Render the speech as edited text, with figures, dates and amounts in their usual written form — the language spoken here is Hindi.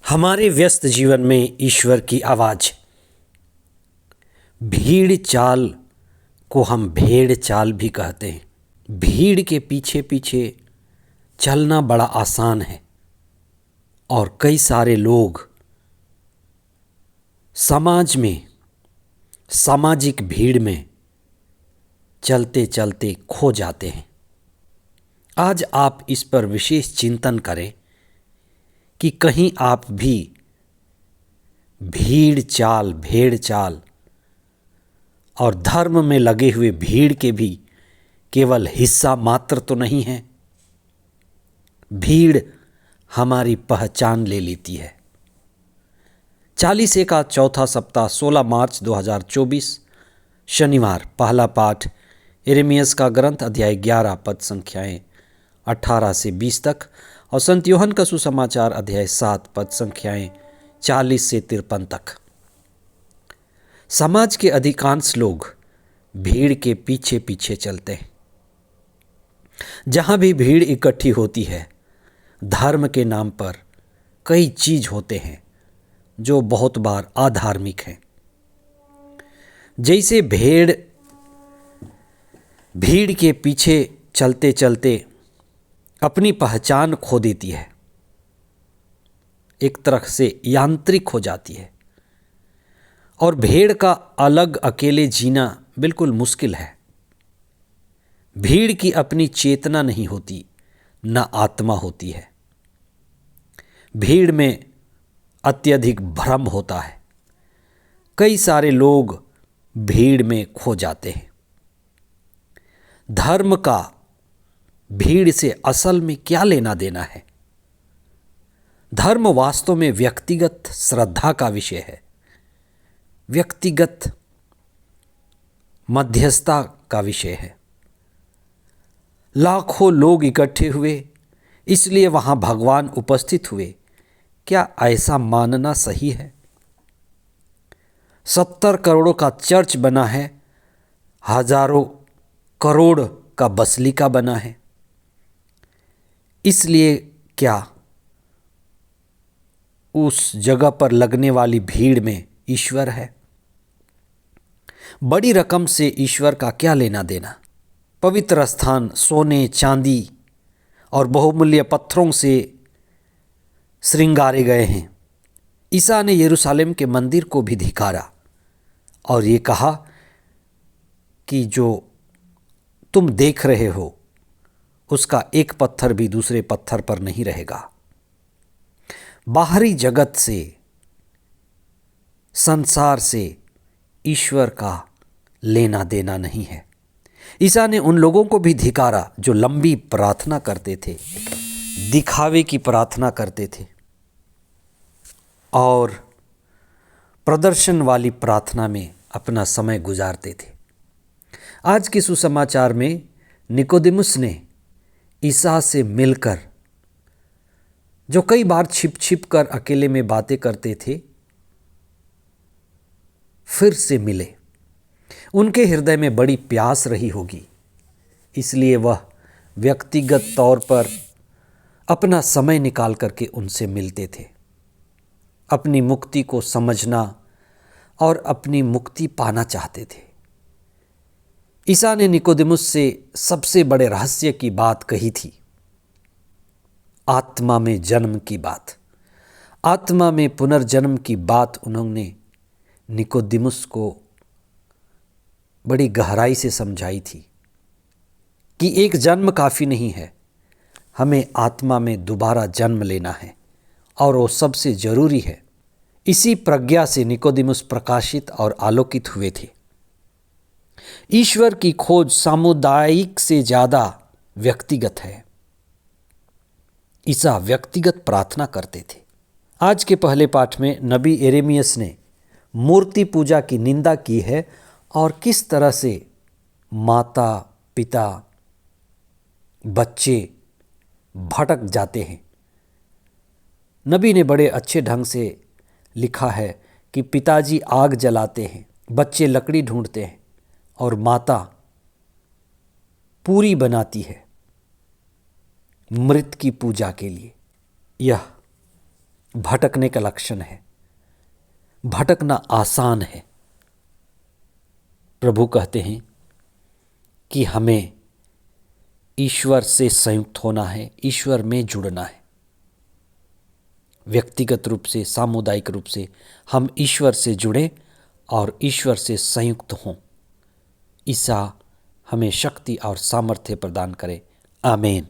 हमारे व्यस्त जीवन में ईश्वर की आवाज़। भीड़ चाल को हम भेड़ चाल भी कहते हैं। भीड़ के पीछे पीछे चलना बड़ा आसान है और कई सारे लोग समाज में सामाजिक भीड़ में चलते चलते खो जाते हैं। आज आप इस पर विशेष चिंतन करें कि कहीं आप भी भेड़ चाल और धर्म में लगे हुए भीड़ के भी केवल हिस्सा मात्र तो नहीं है। भीड़ हमारी पहचान ले लेती है। 40 का चौथा सप्ताह 16 मार्च 2024 शनिवार। पहला पाठ यिर्मयाह का ग्रंथ अध्याय 11 पद संख्याएं 18 से 20 तक और संत यूहन्ना का सुसमाचार अध्याय 7 पद संख्याएं 40 से 53 तक। समाज के अधिकांश लोग भीड़ के पीछे पीछे चलते हैं। जहां भी भीड़ इकट्ठी होती है, धर्म के नाम पर कई चीज होते हैं जो बहुत बार अधार्मिक हैं। जैसे भीड़ के पीछे चलते चलते अपनी पहचान खो देती है, एक तरह से यांत्रिक हो जाती है और भेड़ का अलग अकेले जीना बिल्कुल मुश्किल है। भीड़ की अपनी चेतना नहीं होती, न आत्मा होती है। भीड़ में अत्यधिक भ्रम होता है। कई सारे लोग भीड़ में खो जाते हैं। धर्म का भीड़ से असल में क्या लेना देना है? धर्म वास्तव में व्यक्तिगत श्रद्धा का विषय है, व्यक्तिगत मध्यस्थता का विषय है। लाखों लोग इकट्ठे हुए, इसलिए वहां भगवान उपस्थित हुए। क्या ऐसा मानना सही है? 70 करोड़ का चर्च बना है, हजारों करोड़ का बसलिका बना है, इसलिए क्या उस जगह पर लगने वाली भीड़ में ईश्वर है? बड़ी रकम से ईश्वर का क्या लेना देना? पवित्र स्थान सोने चांदी और बहुमूल्य पत्थरों से श्रृंगारे गए हैं। ईसा ने यरूशलेम के मंदिर को भी धिक्कारा और ये कहा कि जो तुम देख रहे हो उसका एक पत्थर भी दूसरे पत्थर पर नहीं रहेगा। बाहरी जगत से, संसार से ईश्वर का लेना देना नहीं है। ईसा ने उन लोगों को भी धिक्कारा जो लंबी प्रार्थना करते थे, दिखावे की प्रार्थना करते थे और प्रदर्शन वाली प्रार्थना में अपना समय गुजारते थे। आज के सुसमाचार में निकोदेमुस ने ईसा से मिलकर, जो कई बार छिप छिप कर अकेले में बातें करते थे, फिर से मिले। उनके हृदय में बड़ी प्यास रही होगी, इसलिए वह व्यक्तिगत तौर पर अपना समय निकाल करके उनसे मिलते थे। अपनी मुक्ति को समझना और अपनी मुक्ति पाना चाहते थे। ईसा ने निकोदेमुस से सबसे बड़े रहस्य की बात कही थी, आत्मा में जन्म की बात, आत्मा में पुनर्जन्म की बात उन्होंने निकोदेमुस को बड़ी गहराई से समझाई थी कि एक जन्म काफ़ी नहीं है, हमें आत्मा में दोबारा जन्म लेना है और वो सबसे ज़रूरी है। इसी प्रज्ञा से निकोदेमुस प्रकाशित और आलोकित हुए थे। ईश्वर की खोज सामुदायिक से ज़्यादा व्यक्तिगत है। ईसा व्यक्तिगत प्रार्थना करते थे। आज के पहले पाठ में नबी यिर्मयाह ने मूर्ति पूजा की निंदा की है और किस तरह से माता पिता बच्चे भटक जाते हैं। नबी ने बड़े अच्छे ढंग से लिखा है कि पिताजी आग जलाते हैं, बच्चे लकड़ी ढूंढते हैं और माता पूरी बनाती है मृत की पूजा के लिए। यह भटकने का लक्षण है। भटकना आसान है। प्रभु कहते हैं कि हमें ईश्वर से संयुक्त होना है, ईश्वर में जुड़ना है। व्यक्तिगत रूप से, सामुदायिक रूप से हम ईश्वर से जुड़ें और ईश्वर से संयुक्त हों। ईसा हमें शक्ति और सामर्थ्य प्रदान करे। आमीन।